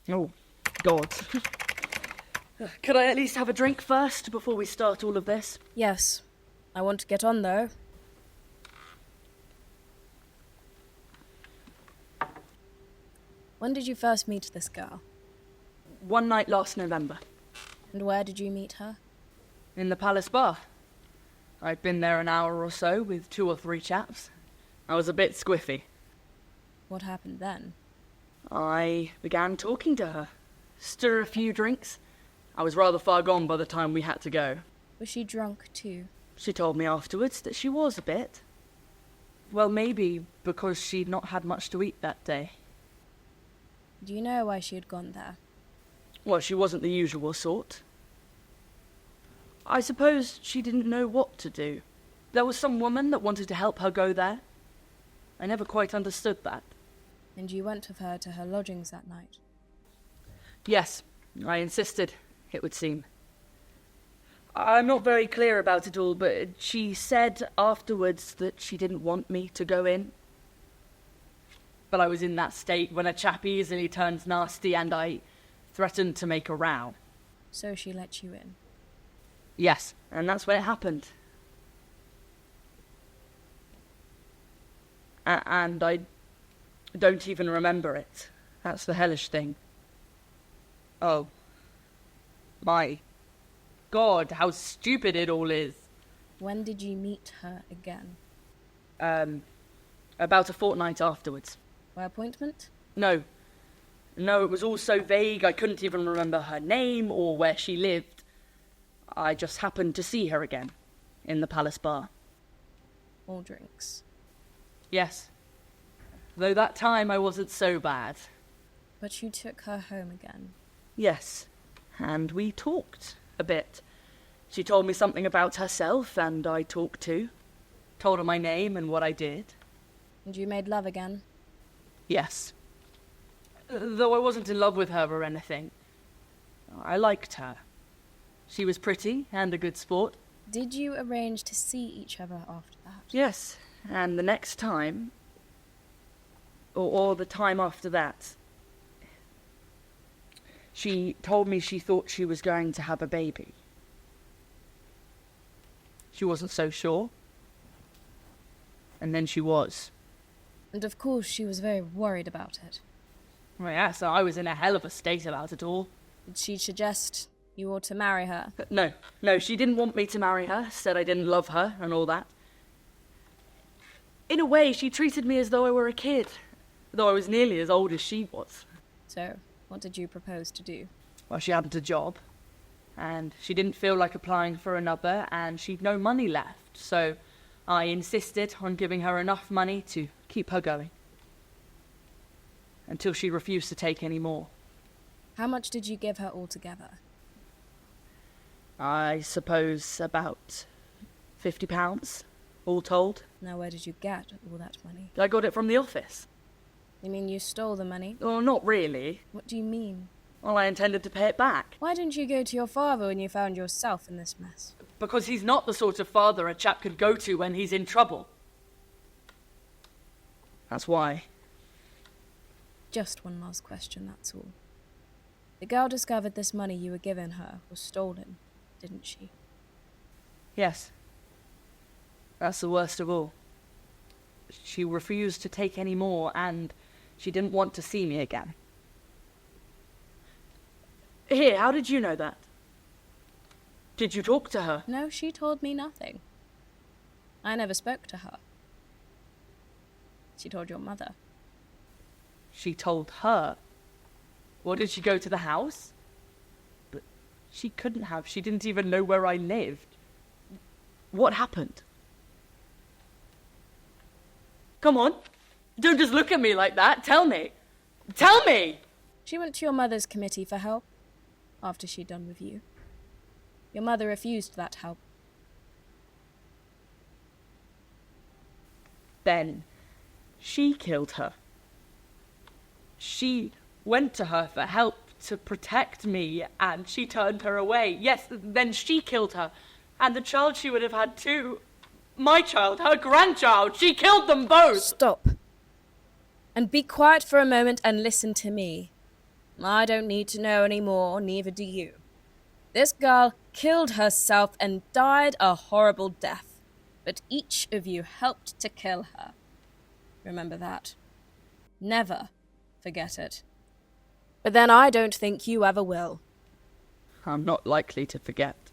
Oh, God. Could I at least have a drink first before we start all of this? Yes. I want to get on, though. When did you first meet this girl? One night last November. And where did you meet her? In the Palace Bar. I'd been there an hour or so with 2 or 3 chaps. I was a bit squiffy. What happened then? I began talking to her. Stir a few drinks. I was rather far gone by the time we had to go. Was she drunk too? She told me afterwards that she was a bit. Well, maybe because she'd not had much to eat that day. Do you know why she had gone there? Well, she wasn't the usual sort. I suppose she didn't know what to do. There was some woman that wanted to help her go there. I never quite understood that. And you went with her to her lodgings that night? Yes, I insisted, it would seem. I'm not very clear about it all, but she said afterwards that she didn't want me to go in. But I was in that state when a chap easily turns nasty, and I threatened to make a row. So she let you in? Yes, and that's when it happened. And I don't even remember it. That's the hellish thing. Oh. My God, how stupid it all is. When did you meet her again? About a fortnight afterwards. By appointment? No, it was all so vague I couldn't even remember her name or where she lived. I just happened to see her again, in the Palace Bar. All drinks? Yes. Though that time I wasn't so bad. But you took her home again? Yes, and we talked a bit. She told me something about herself, and I talked too. Told her my name and what I did. And you made love again? Yes. Though I wasn't in love with her or anything. I liked her. She was pretty and a good sport. Did you arrange to see each other after that? Yes, and the next time, or the time after that, she told me she thought she was going to have a baby. She wasn't so sure. And then she was. And of course she was very worried about it. Well, yeah, so I was in a hell of a state about it all. Did she suggest you ought to marry her? No, she didn't want me to marry her, said I didn't love her and all that. In a way, she treated me as though I were a kid, though I was nearly as old as she was. So, what did you propose to do? Well, she hadn't a job, and she didn't feel like applying for another, and she'd no money left, so I insisted on giving her enough money to keep her going. Until she refused to take any more. How much did you give her altogether? I suppose about £50, all told. Now where did you get all that money? I got it from the office. You mean you stole the money? Well, not really. What do you mean? Well, I intended to pay it back. Why didn't you go to your father when you found yourself in this mess? Because he's not the sort of father a chap could go to when he's in trouble. That's why. Just one last question, that's all. The girl discovered this money you were giving her was stolen, didn't she? Yes. That's the worst of all. She refused to take any more, and she didn't want to see me again. Here, how did you know that? Did you talk to her? No, she told me nothing. I never spoke to her. She told your mother. She told her? Well, did she go to the house? But she couldn't have. She didn't even know where I lived. What happened? Come on. Don't just look at me like that. Tell me. Tell me! She went to your mother's committee for help after she'd done with you. Your mother refused that help. Then she killed her. She went to her for help to protect me, and she turned her away. Yes, then she killed her. And the child she would have had too. My child, her grandchild, she killed them both! Stop. And be quiet for a moment and listen to me. I don't need to know any more, neither do you. This girl killed herself and died a horrible death, but each of you helped to kill her. Remember that. Never forget it. But then I don't think you ever will. I'm not likely to forget.